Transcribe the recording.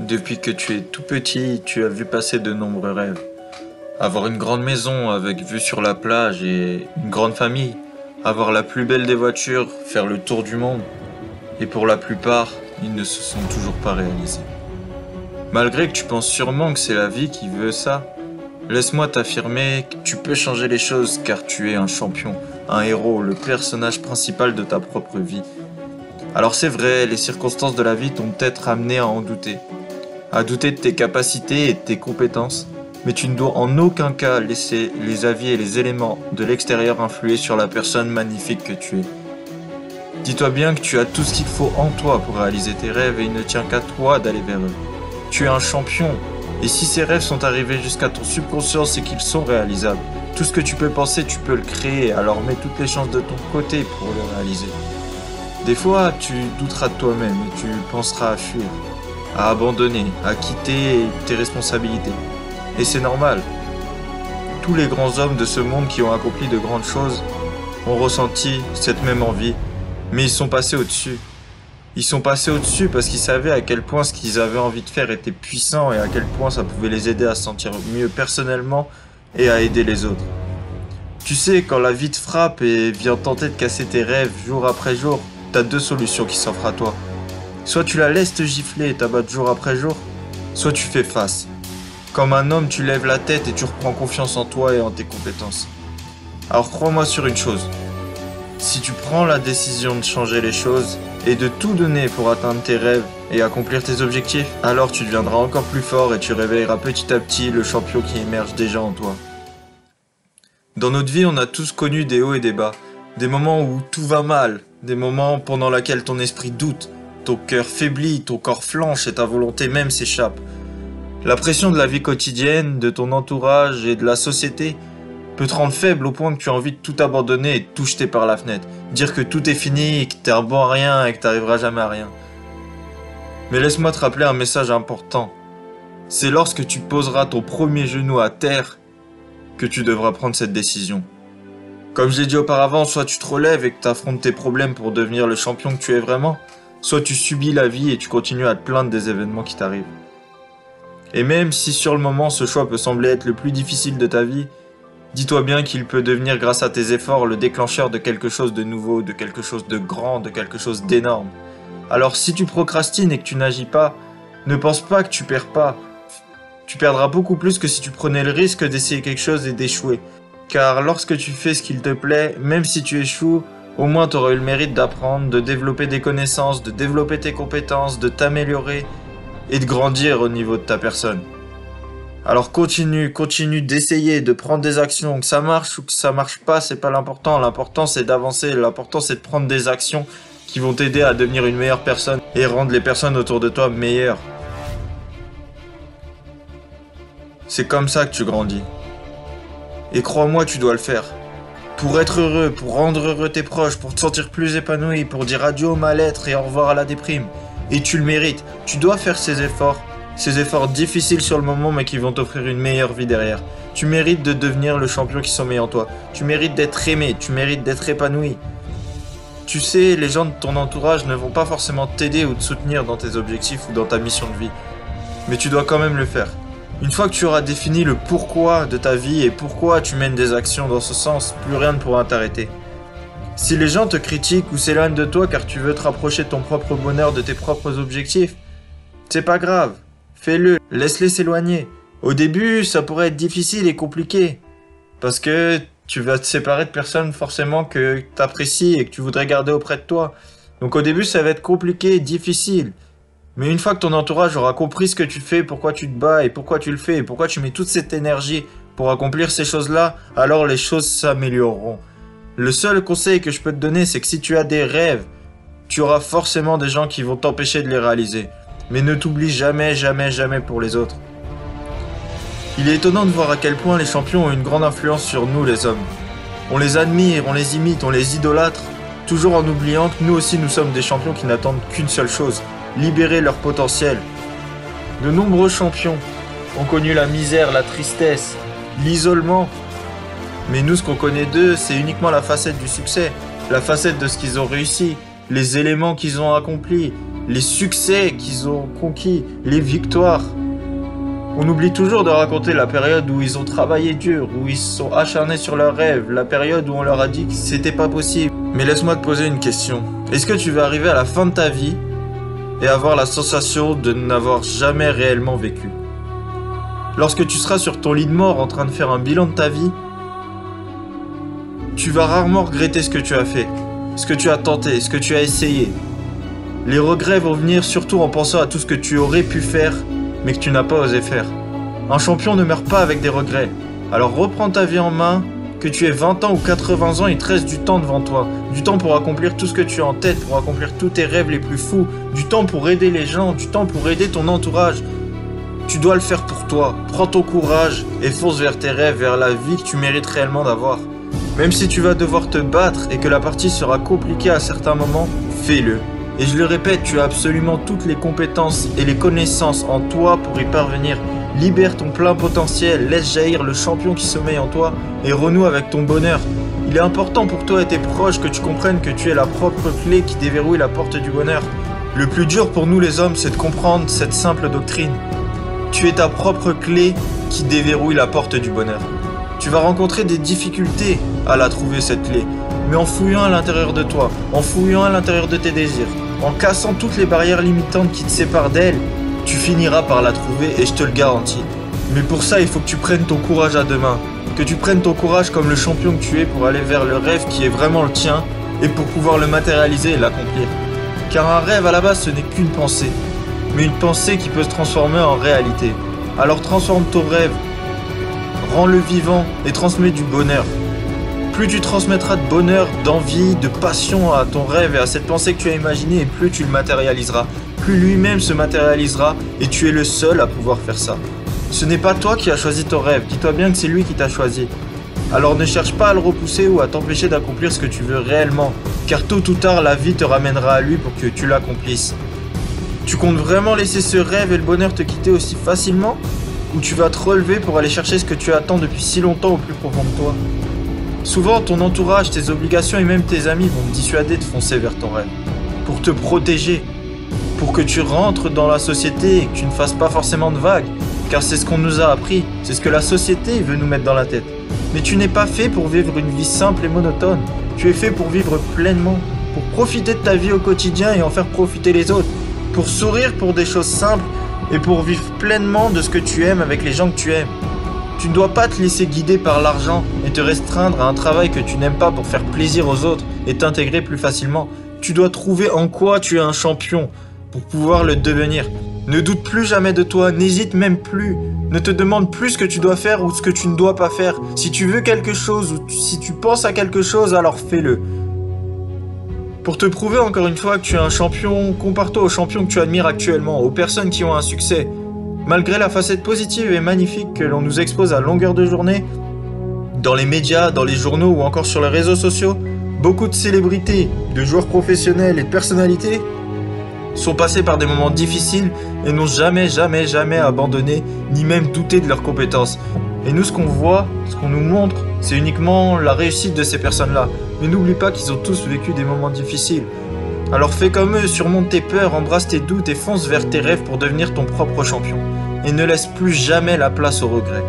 Depuis que tu es tout petit, tu as vu passer de nombreux rêves. Avoir une grande maison avec vue sur la plage et une grande famille. Avoir la plus belle des voitures, faire le tour du monde. Et pour la plupart, ils ne se sont toujours pas réalisés. Malgré que tu penses sûrement que c'est la vie qui veut ça, laisse-moi t'affirmer que tu peux changer les choses car tu es un champion, un héros, le personnage principal de ta propre vie. Alors c'est vrai, les circonstances de la vie t'ont peut-être amené à en douter. À douter de tes capacités et de tes compétences, mais tu ne dois en aucun cas laisser les avis et les éléments de l'extérieur influer sur la personne magnifique que tu es. Dis-toi bien que tu as tout ce qu'il faut en toi pour réaliser tes rêves et il ne tient qu'à toi d'aller vers eux. Tu es un champion, et si ces rêves sont arrivés jusqu'à ton subconscient, c'est qu'ils sont réalisables. Tout ce que tu peux penser, tu peux le créer, alors mets toutes les chances de ton côté pour le réaliser. Des fois, tu douteras de toi-même et tu penseras à fuir, à abandonner, à quitter tes responsabilités. Et c'est normal. Tous les grands hommes de ce monde qui ont accompli de grandes choses ont ressenti cette même envie, mais ils sont passés au-dessus. Ils sont passés au-dessus parce qu'ils savaient à quel point ce qu'ils avaient envie de faire était puissant et à quel point ça pouvait les aider à se sentir mieux personnellement et à aider les autres. Tu sais, quand la vie te frappe et vient tenter de casser tes rêves jour après jour, t'as deux solutions qui s'offrent à toi. Soit tu la laisses te gifler et t'abattre jour après jour, soit tu fais face. Comme un homme, tu lèves la tête et tu reprends confiance en toi et en tes compétences. Alors crois-moi sur une chose. Si tu prends la décision de changer les choses et de tout donner pour atteindre tes rêves et accomplir tes objectifs, alors tu deviendras encore plus fort et tu réveilleras petit à petit le champion qui émerge déjà en toi. Dans notre vie, on a tous connu des hauts et des bas, des moments où tout va mal, des moments pendant lesquels ton esprit doute, ton cœur faiblit, ton corps flanche et ta volonté même s'échappe. La pression de la vie quotidienne, de ton entourage et de la société peut te rendre faible au point que tu as envie de tout abandonner et de tout jeter par la fenêtre. Dire que tout est fini, que t'es un bon à rien et que t'arriveras jamais à rien. Mais laisse-moi te rappeler un message important. C'est lorsque tu poseras ton premier genou à terre que tu devras prendre cette décision. Comme je l'ai dit auparavant, soit tu te relèves et que tu affrontes tes problèmes pour devenir le champion que tu es vraiment, soit tu subis la vie et tu continues à te plaindre des événements qui t'arrivent. Et même si sur le moment ce choix peut sembler être le plus difficile de ta vie, dis-toi bien qu'il peut devenir grâce à tes efforts le déclencheur de quelque chose de nouveau, de quelque chose de grand, de quelque chose d'énorme. Alors si tu procrastines et que tu n'agis pas, ne pense pas que tu perds pas. Tu perdras beaucoup plus que si tu prenais le risque d'essayer quelque chose et d'échouer. Car lorsque tu fais ce qu'il te plaît, même si tu échoues, au moins tu auras eu le mérite d'apprendre, de développer des connaissances, de développer tes compétences, de t'améliorer et de grandir au niveau de ta personne. Alors continue d'essayer, de prendre des actions, que ça marche ou que ça marche pas, c'est pas l'important. L'important c'est d'avancer, l'important c'est de prendre des actions qui vont t'aider à devenir une meilleure personne et rendre les personnes autour de toi meilleures. C'est comme ça que tu grandis. Et crois-moi, tu dois le faire. Pour être heureux, pour rendre heureux tes proches, pour te sentir plus épanoui, pour dire adieu au mal-être et au revoir à la déprime. Et tu le mérites. Tu dois faire ces efforts difficiles sur le moment mais qui vont t'offrir une meilleure vie derrière. Tu mérites de devenir le champion qui sommeille en toi. Tu mérites d'être aimé, tu mérites d'être épanoui. Tu sais, les gens de ton entourage ne vont pas forcément t'aider ou te soutenir dans tes objectifs ou dans ta mission de vie. Mais tu dois quand même le faire. Une fois que tu auras défini le pourquoi de ta vie et pourquoi tu mènes des actions dans ce sens, plus rien ne pourra t'arrêter. Si les gens te critiquent ou s'éloignent de toi car tu veux te rapprocher de ton propre bonheur, de tes propres objectifs, c'est pas grave. Fais-le, laisse-les s'éloigner. Au début, ça pourrait être difficile et compliqué. Parce que tu vas te séparer de personnes forcément que tu apprécies et que tu voudrais garder auprès de toi. Donc au début, ça va être compliqué et difficile. Mais une fois que ton entourage aura compris ce que tu fais, pourquoi tu te bats et pourquoi tu le fais et pourquoi tu mets toute cette énergie pour accomplir ces choses-là, alors les choses s'amélioreront. Le seul conseil que je peux te donner, c'est que si tu as des rêves, tu auras forcément des gens qui vont t'empêcher de les réaliser. Mais ne t'oublie jamais, jamais, jamais pour les autres. Il est étonnant de voir à quel point les champions ont une grande influence sur nous les hommes. On les admire, on les imite, on les idolâtre, toujours en oubliant que nous aussi nous sommes des champions qui n'attendent qu'une seule chose, libérer leur potentiel. De nombreux champions ont connu la misère, la tristesse, l'isolement. Mais nous, ce qu'on connaît d'eux, c'est uniquement la facette du succès, la facette de ce qu'ils ont réussi. les éléments qu'ils ont accomplis, les succès qu'ils ont conquis, les victoires. On oublie toujours de raconter la période où ils ont travaillé dur, où ils se sont acharnés sur leurs rêves, la période où on leur a dit que c'était pas possible. Mais laisse-moi te poser une question. Est-ce que tu vas arriver à la fin de ta vie et avoir la sensation de n'avoir jamais réellement vécu? Lorsque tu seras sur ton lit de mort en train de faire un bilan de ta vie, tu vas rarement regretter ce que tu as fait, ce que tu as tenté, ce que tu as essayé. Les regrets vont venir surtout en pensant à tout ce que tu aurais pu faire, mais que tu n'as pas osé faire. Un champion ne meurt pas avec des regrets. Alors reprends ta vie en main, que tu aies 20 ans ou 80 ans, il te reste du temps devant toi. Du temps pour accomplir tout ce que tu as en tête, pour accomplir tous tes rêves les plus fous. Du temps pour aider les gens, du temps pour aider ton entourage. Tu dois le faire pour toi. Prends ton courage et fonce vers tes rêves, vers la vie que tu mérites réellement d'avoir. Même si tu vas devoir te battre et que la partie sera compliquée à certains moments, fais-le. Et je le répète, tu as absolument toutes les compétences et les connaissances en toi pour y parvenir. Libère ton plein potentiel, laisse jaillir le champion qui sommeille en toi et renoue avec ton bonheur. Il est important pour toi et tes proches que tu comprennes que tu es la propre clé qui déverrouille la porte du bonheur. Le plus dur pour nous les hommes, c'est de comprendre cette simple doctrine. Tu es ta propre clé qui déverrouille la porte du bonheur. Tu vas rencontrer des difficultés à la trouver cette clé, mais en fouillant à l'intérieur de toi, en fouillant à l'intérieur de tes désirs, en cassant toutes les barrières limitantes qui te séparent d'elle, tu finiras par la trouver et je te le garantis. Mais pour ça, il faut que tu prennes ton courage à deux mains, que tu prennes ton courage comme le champion que tu es pour aller vers le rêve qui est vraiment le tien et pour pouvoir le matérialiser et l'accomplir. Car un rêve à la base, ce n'est qu'une pensée, mais une pensée qui peut se transformer en réalité. Alors transforme ton rêve, rends-le vivant et transmets du bonheur. Plus tu transmettras de bonheur, d'envie, de passion à ton rêve et à cette pensée que tu as imaginée, et plus tu le matérialiseras. Plus lui-même se matérialisera et tu es le seul à pouvoir faire ça. Ce n'est pas toi qui as choisi ton rêve, dis-toi bien que c'est lui qui t'a choisi. Alors ne cherche pas à le repousser ou à t'empêcher d'accomplir ce que tu veux réellement, car tôt ou tard la vie te ramènera à lui pour que tu l'accomplisses. Tu comptes vraiment laisser ce rêve et le bonheur te quitter aussi facilement? Ou tu vas te relever pour aller chercher ce que tu attends depuis si longtemps au plus profond de toi? Souvent, ton entourage, tes obligations et même tes amis vont te dissuader de foncer vers ton rêve, pour te protéger, pour que tu rentres dans la société et que tu ne fasses pas forcément de vagues, car c'est ce qu'on nous a appris, c'est ce que la société veut nous mettre dans la tête. Mais tu n'es pas fait pour vivre une vie simple et monotone, tu es fait pour vivre pleinement, pour profiter de ta vie au quotidien et en faire profiter les autres, pour sourire pour des choses simples et pour vivre pleinement de ce que tu aimes avec les gens que tu aimes. Tu ne dois pas te laisser guider par l'argent et te restreindre à un travail que tu n'aimes pas pour faire plaisir aux autres et t'intégrer plus facilement. Tu dois trouver en quoi tu es un champion pour pouvoir le devenir. Ne doute plus jamais de toi, n'hésite même plus. Ne te demande plus ce que tu dois faire ou ce que tu ne dois pas faire. Si tu veux quelque chose ou si tu penses à quelque chose, alors fais-le. Pour te prouver encore une fois que tu es un champion, compare-toi aux champions que tu admires actuellement, aux personnes qui ont un succès. Malgré la facette positive et magnifique que l'on nous expose à longueur de journée, dans les médias, dans les journaux ou encore sur les réseaux sociaux, beaucoup de célébrités, de joueurs professionnels et de personnalités sont passés par des moments difficiles et n'ont jamais abandonné, ni même douté de leurs compétences. Et nous, ce qu'on voit, ce qu'on nous montre, c'est uniquement la réussite de ces personnes-là. Mais n'oublie pas qu'ils ont tous vécu des moments difficiles. Alors fais comme eux, surmonte tes peurs, embrasse tes doutes et fonce vers tes rêves pour devenir ton propre champion. Et ne laisse plus jamais la place au regret.